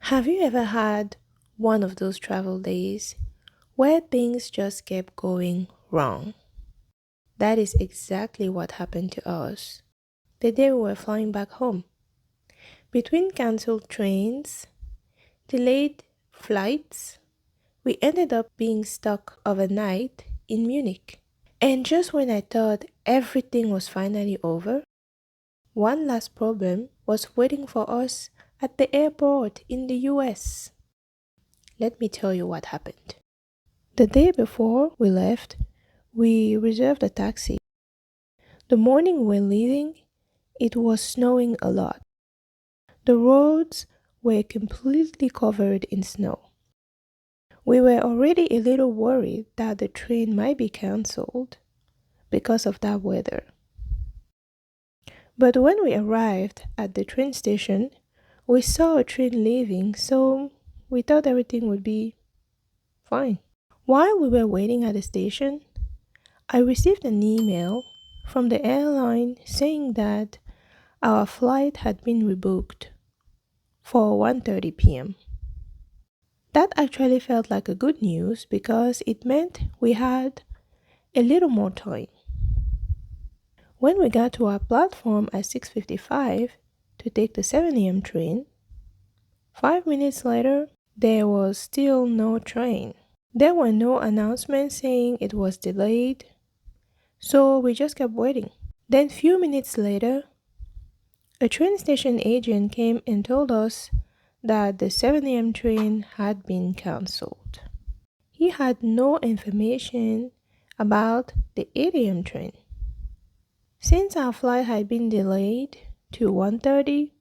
Have you ever had one of those travel days where things just kept going wrong? That is exactly what happened to us the day we were flying back home. Between cancelled trains, delayed flights, we ended up being stuck overnight in Munich. And just when I thought everything was finally over, one last problem was waiting for us at the airport in the US. Let me tell you what happened. The day before we left, we reserved a taxi. The morning we were leaving, it was snowing a lot. The roads were completely covered in snow. We were already a little worried that the train might be cancelled because of that weather. But when we arrived at the train station, we saw a train leaving, so we thought everything would be fine. While we were waiting at the station, I received an email from the airline saying that our flight had been rebooked for 1:30 p.m. That actually felt like a good news because it meant we had a little more time. When we got to our platform at 6:55 to take the 7 a.m. train, 5 minutes later, there was still no train. There were no announcements saying it was delayed, so we just kept waiting. Then few minutes later, a train station agent came and told us that the 7 a.m. train had been cancelled. He had no information about the 8 a.m. train. Since our flight had been delayed to 1:30,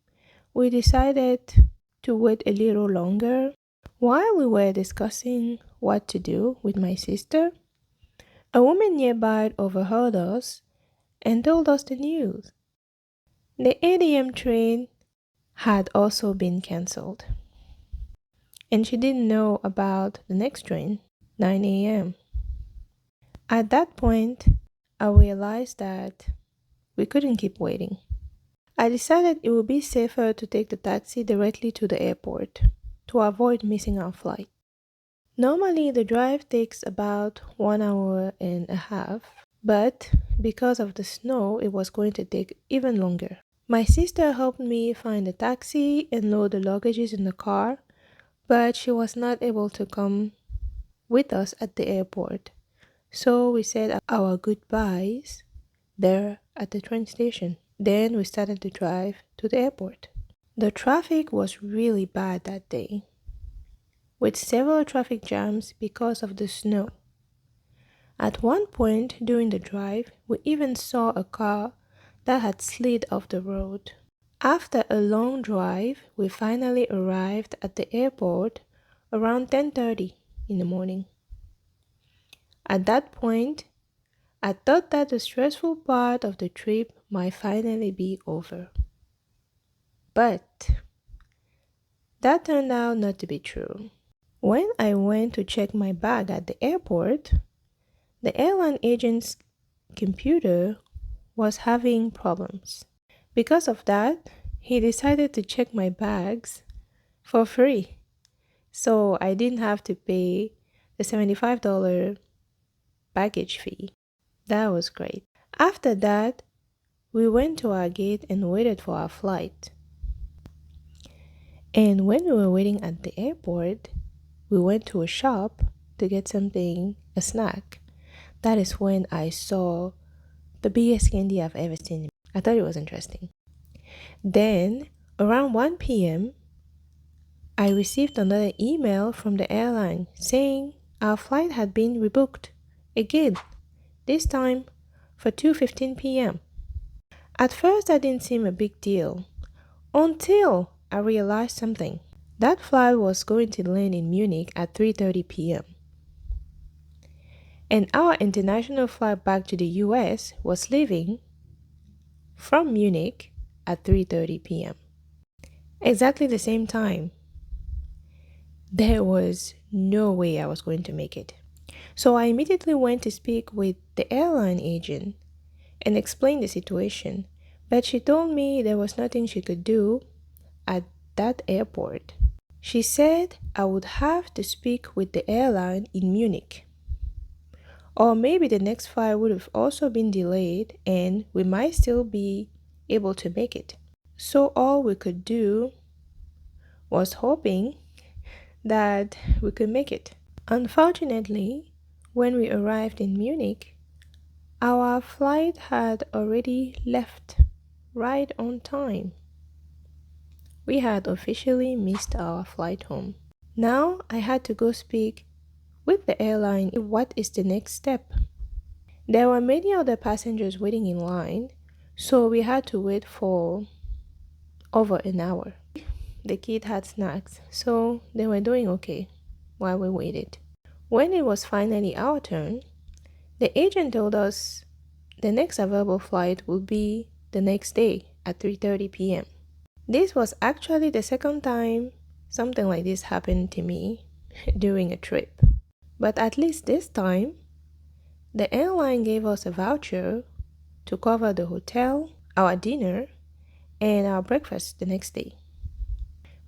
we decided to wait a little longer. While we were discussing what to do with my sister, a woman nearby overheard us and told us the news. The 8 a.m. train had also been cancelled. And she didn't know about the next train, 9 a.m. At that point, I realized that we couldn't keep waiting. I decided it would be safer to take the taxi directly to the airport to avoid missing our flight. Normally, the drive takes about 1 hour and a half, but because of the snow, it was going to take even longer. My sister helped me find a taxi and load the luggages in the car, but she was not able to come with us at the airport. So we said our goodbyes there at the train station. Then we started to drive to the airport. The traffic was really bad that day, with several traffic jams because of the snow. At one point during the drive, we even saw a car that had slid off the road. After a long drive, we finally arrived at the airport around 10:30 in the morning. At that point, I thought that the stressful part of the trip might finally be over. But that turned out not to be true. When I went to check my bag at the airport, the airline agent's computer was having problems. Because of that, he decided to check my bags for free. So I didn't have to pay the $75 baggage fee. That was great. After that, we went to our gate and waited for our flight. And when we were waiting at the airport, we went to a shop to get something, a snack. That is when I saw the biggest candy I've ever seen. I thought it was interesting. Then, around 1 p.m., I received another email from the airline saying our flight had been rebooked again, this time for 2:15 p.m. At first, that didn't seem a big deal until I realized something. That flight was going to land in Munich at 3:30 p.m. And our international flight back to the US was leaving from Munich at 3:30 p.m. Exactly the same time. There was no way I was going to make it. So I immediately went to speak with the airline agent and explained the situation, but she told me there was nothing she could do at that airport. She said I would have to speak with the airline in Munich. Or maybe the next flight would have also been delayed and we might still be able to make it. So all we could do was hoping that we could make it. Unfortunately, when we arrived in Munich, our flight had already left right on time. We had officially missed our flight home. Now I had to go speak with the airline. What is the next step? There were many other passengers waiting in line, so we had to wait for over an hour. The kid had snacks, so they were doing okay while we waited. When it was finally our turn, the agent told us the next available flight would be the next day at 3:30 p.m. This was actually the second time something like this happened to me during a trip. But at least this time, the airline gave us a voucher to cover the hotel, our dinner, and our breakfast the next day,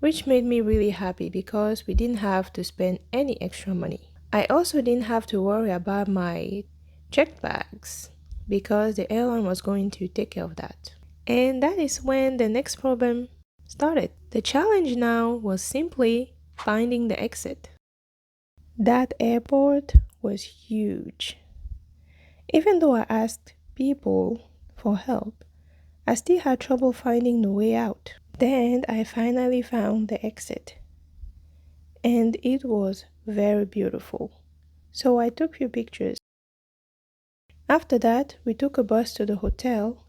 which made me really happy because we didn't have to spend any extra money. I also didn't have to worry about my checked bags because the airline was going to take care of that. And that is when the next problem started. The challenge now was simply finding the exit. That airport was huge. Even though I asked people for help, I still had trouble finding the way out. Then I finally found the exit, and it was very beautiful. So I took few pictures. After that, we took a bus to the hotel.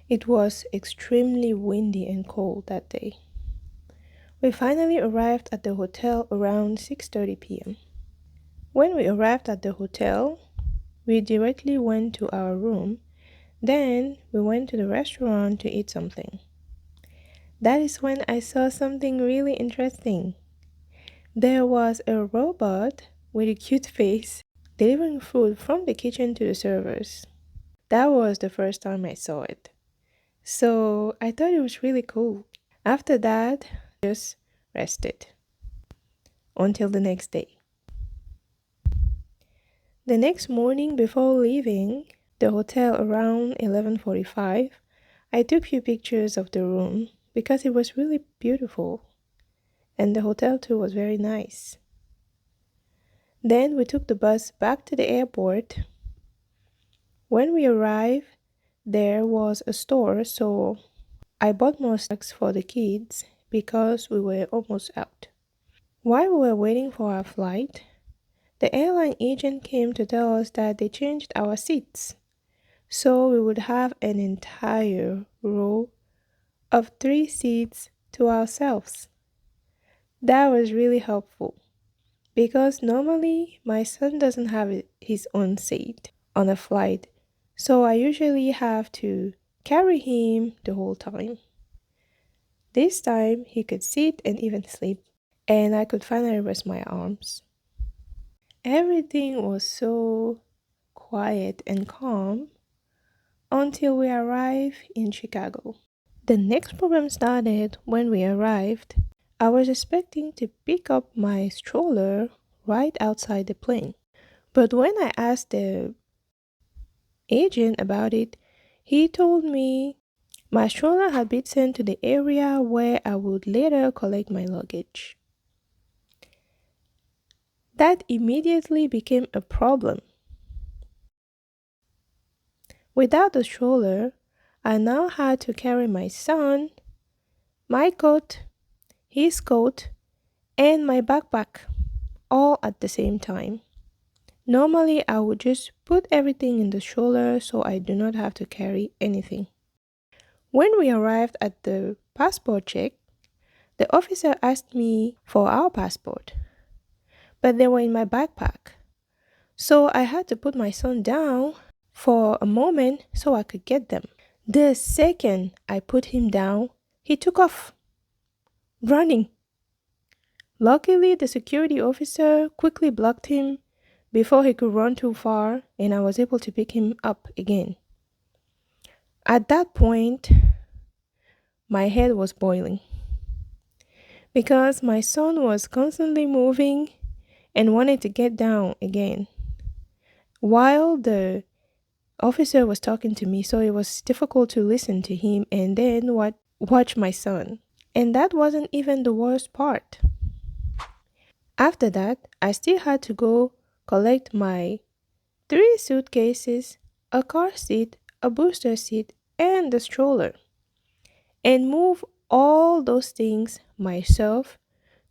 It was extremely windy and cold that day. We finally arrived at the hotel around 6:30 p.m. When we arrived at the hotel, we directly went to our room. Then we went to the restaurant to eat something. That is when I saw something really interesting. There was a robot with a cute face delivering food from the kitchen to the servers. That was the first time I saw it. So I thought it was really cool. After that, just rested until the next day. The next morning before leaving the hotel around 11:45, I took few pictures of the room because it was really beautiful and the hotel too was very nice. Then we took the bus back to the airport. When we arrived, there was a store, so I bought more snacks for the kids because we were almost out. While we were waiting for our flight, the airline agent came to tell us that they changed our seats, so we would have an entire row of 3 seats to ourselves. That was really helpful because normally my son doesn't have his own seat on a flight, so I usually have to carry him the whole time. This time he could sit and even sleep, and I could finally rest my arms. Everything was so quiet and calm until we arrived in Chicago. The next problem started when we arrived. I was expecting to pick up my stroller right outside the plane. But when I asked the agent about it, he told me my stroller had been sent to the area where I would later collect my luggage. That immediately became a problem. Without the stroller, I now had to carry my son, my coat, his coat, and my backpack all at the same time. Normally, I would just put everything in the stroller so I do not have to carry anything. When we arrived at the passport check, the officer asked me for our passport, but they were in my backpack. So I had to put my son down for a moment so I could get them. The second I put him down, he took off, running. Luckily, the security officer quickly blocked him before he could run too far, and I was able to pick him up again. At that point, my head was boiling because my son was constantly moving and wanted to get down again while the officer was talking to me, so it was difficult to listen to him and then watch my son. And that wasn't even the worst part. After that, I still had to go collect my three suitcases, a car seat, a booster seat, and the stroller, and move all those things myself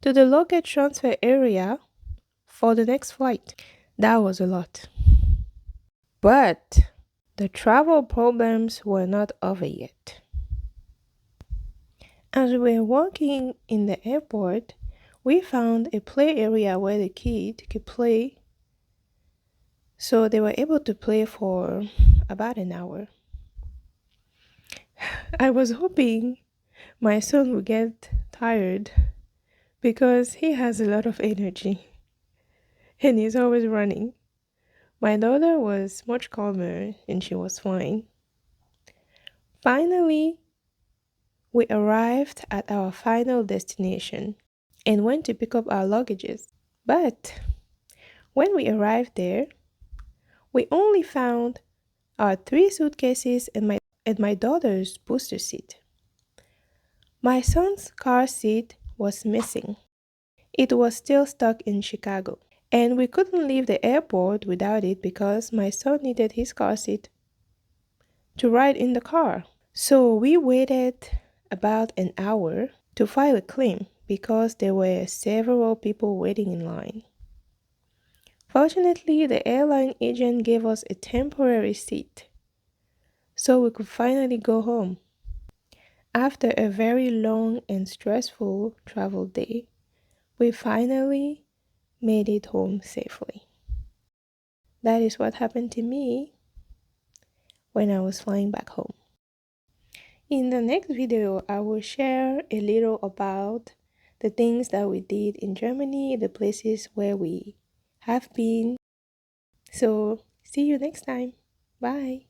to the luggage transfer area for the next flight. That was a lot. But the travel problems were not over yet. As we were walking in the airport, we found a play area where the kids could play. So they were able to play for about an hour. I was hoping my son would get tired because he has a lot of energy and he's always running. My daughter was much calmer and she was fine. Finally, we arrived at our final destination and went to pick up our luggages. But when we arrived there, we only found our three suitcases and my daughter's booster seat. My son's car seat was missing. It was still stuck in Chicago. And we couldn't leave the airport without it because my son needed his car seat to ride in the car. So we waited about an hour to file a claim because there were several people waiting in line. Fortunately, the airline agent gave us a temporary seat so we could finally go home. After a very long and stressful travel day, we finally made it home safely. That is what happened to me when I was flying back home. In the next video, I will share a little about the things that we did in Germany, the places where we have been. So, see you next time. Bye.